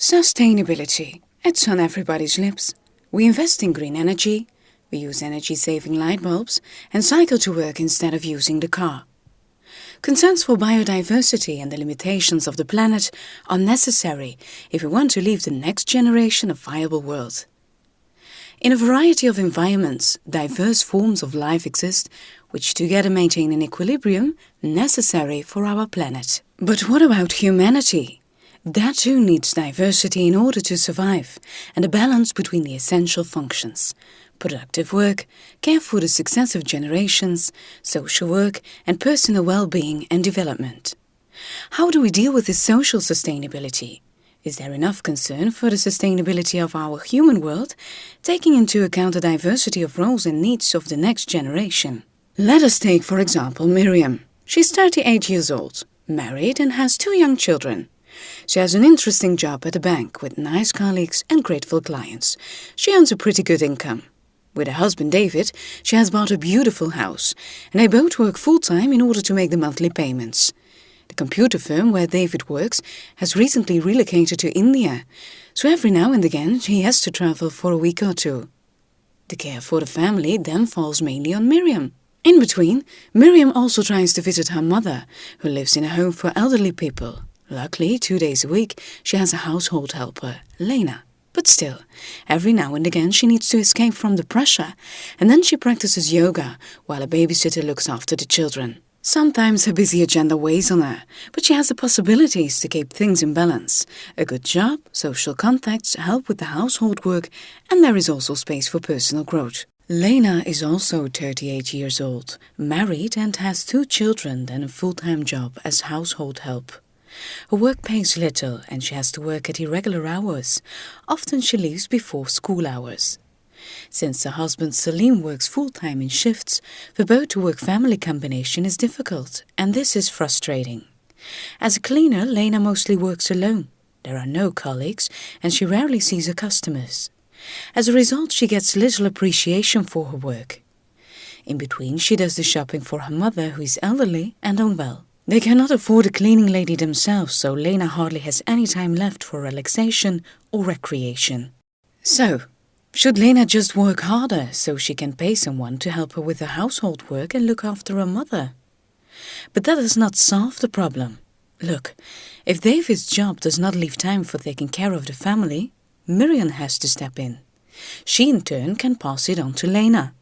Sustainability. It's on everybody's lips. We invest in green energy, we use energy-saving light bulbs, and cycle to work instead of using the car. Concerns for biodiversity and the limitations of the planet are necessary if we want to leave the next generation a viable world. In a variety of environments, diverse forms of life exist, which together maintain an equilibrium necessary for our planet. But what about humanity? That too needs diversity in order to survive, and a balance between the essential functions: productive work, care for the successive generations, social work, and personal well-being and development. How do we deal with this social sustainability? Is there enough concern for the sustainability of our human world, taking into account the diversity of roles and needs of the next generation? Let us take, for example, Miriam. She's 38 years old, married, and has 2 young children. She has an interesting job at a bank with nice colleagues and grateful clients. She earns a pretty good income. With her husband David, she has bought a beautiful house, and they both work full-time in order to make the monthly payments. The computer firm where David works has recently relocated to India, so every now and again he has to travel for a week or 2. The care for the family then falls mainly on Miriam. In between, Miriam also tries to visit her mother, who lives in a home for elderly people. Luckily, 2 days a week, she has a household helper, Lena. But still, every now and again she needs to escape from the pressure, and then she practices yoga while a babysitter looks after the children. Sometimes her busy agenda weighs on her, but she has the possibilities to keep things in balance. A good job, social contacts, help with the household work, and there is also space for personal growth. Lena is also 38 years old, married, and has 2 children and a full-time job as household help. Her work pays little and she has to work at irregular hours. Often she leaves before school hours. Since her husband Salim works full-time in shifts, the both-to-work-family combination is difficult, and this is frustrating. As a cleaner, Lena mostly works alone. There are no colleagues and she rarely sees her customers. As a result, she gets little appreciation for her work. In between, she does the shopping for her mother, who is elderly and unwell. They cannot afford a cleaning lady themselves, so Lena hardly has any time left for relaxation or recreation. So, should Lena just work harder so she can pay someone to help her with the household work and look after her mother? But that does not solve the problem. Look, if David's job does not leave time for taking care of the family, Miriam has to step in. She in turn can pass it on to Lena.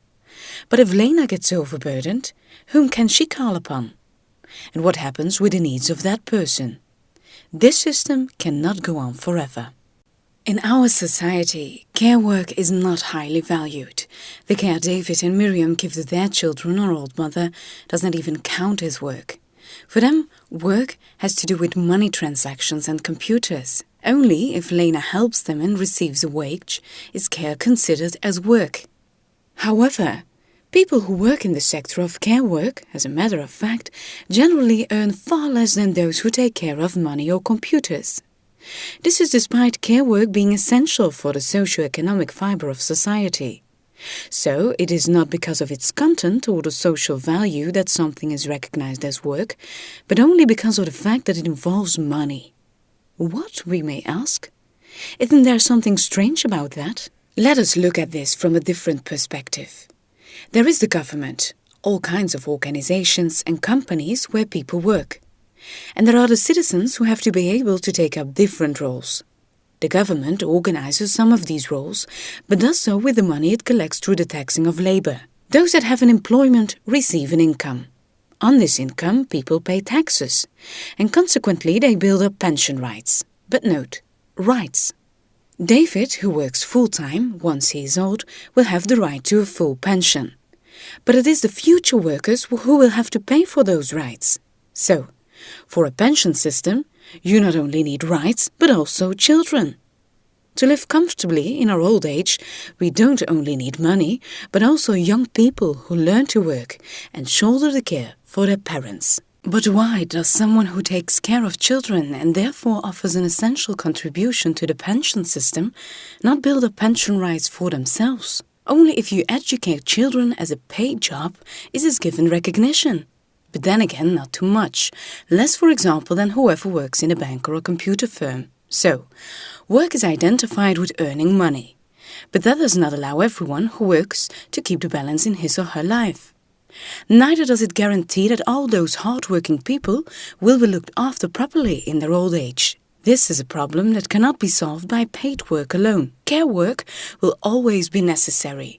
But if Lena gets overburdened, whom can she call upon? And what happens with the needs of that person? This system cannot go on forever. In our society, care work is not highly valued. The care David and Miriam give to their children or old mother does not even count as work. For them, work has to do with money transactions and computers. Only if Lena helps them and receives a wage is care considered as work. However, people who work in the sector of care work, as a matter of fact, generally earn far less than those who take care of money or computers. This is despite care work being essential for the socio-economic fiber of society. So, it is not because of its content or the social value that something is recognized as work, but only because of the fact that it involves money. What, we may ask? Isn't there something strange about that? Let us look at this from a different perspective. There is the government, all kinds of organizations and companies where people work. And there are the citizens who have to be able to take up different roles. The government organizes some of these roles, but does so with the money it collects through the taxing of labor. Those that have an employment receive an income. On this income, people pay taxes, and consequently they build up pension rights. But note, rights. David, who works full-time, once he is old, will have the right to a full pension. But it is the future workers who will have to pay for those rights. So, for a pension system, you not only need rights, but also children. To live comfortably in our old age, we don't only need money, but also young people who learn to work and shoulder the care for their parents. But why does someone who takes care of children and therefore offers an essential contribution to the pension system not build up pension rights for themselves? Only if you educate children as a paid job is this given recognition. But then again, not too much. Less, for example, than whoever works in a bank or a computer firm. So, work is identified with earning money. But that does not allow everyone who works to keep the balance in his or her life. Neither does it guarantee that all those hard-working people will be looked after properly in their old age. This is a problem that cannot be solved by paid work alone. Care work will always be necessary,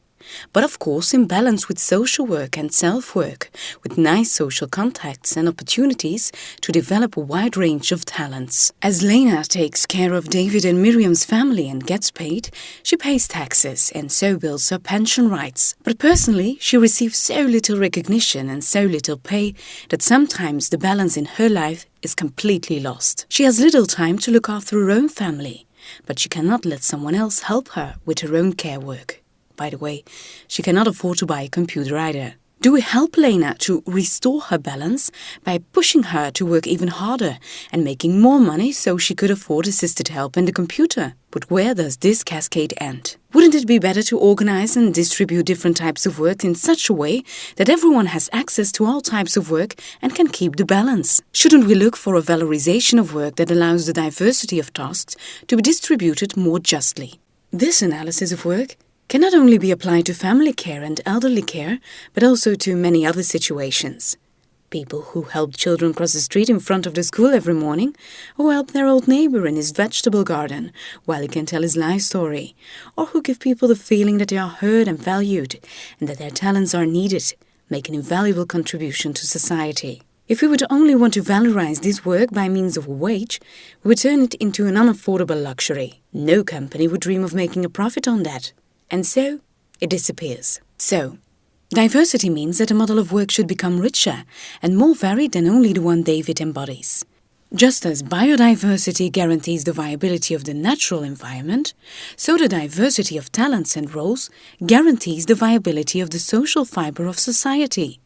but of course in balance with social work and self-work, with nice social contacts and opportunities to develop a wide range of talents. As Lena takes care of David and Miriam's family and gets paid, she pays taxes and so builds her pension rights. But personally, she receives so little recognition and so little pay that sometimes the balance in her life is completely lost. She has little time to look after her own family, but she cannot let someone else help her with her own care work. By the way, she cannot afford to buy a computer either. Do we help Lena to restore her balance by pushing her to work even harder and making more money so she could afford assisted help and the computer? But where does this cascade end? Wouldn't it be better to organize and distribute different types of work in such a way that everyone has access to all types of work and can keep the balance? Shouldn't we look for a valorization of work that allows the diversity of tasks to be distributed more justly? This analysis of work can not only be applied to family care and elderly care, but also to many other situations. People who help children cross the street in front of the school every morning, or help their old neighbor in his vegetable garden while he can tell his life story, or who give people the feeling that they are heard and valued and that their talents are needed, make an invaluable contribution to society. If we would only want to valorize this work by means of a wage, we would turn it into an unaffordable luxury. No company would dream of making a profit on that. And so, it disappears. So, diversity means that the model of work should become richer and more varied than only the one David embodies. Just as biodiversity guarantees the viability of the natural environment, so the diversity of talents and roles guarantees the viability of the social fiber of society.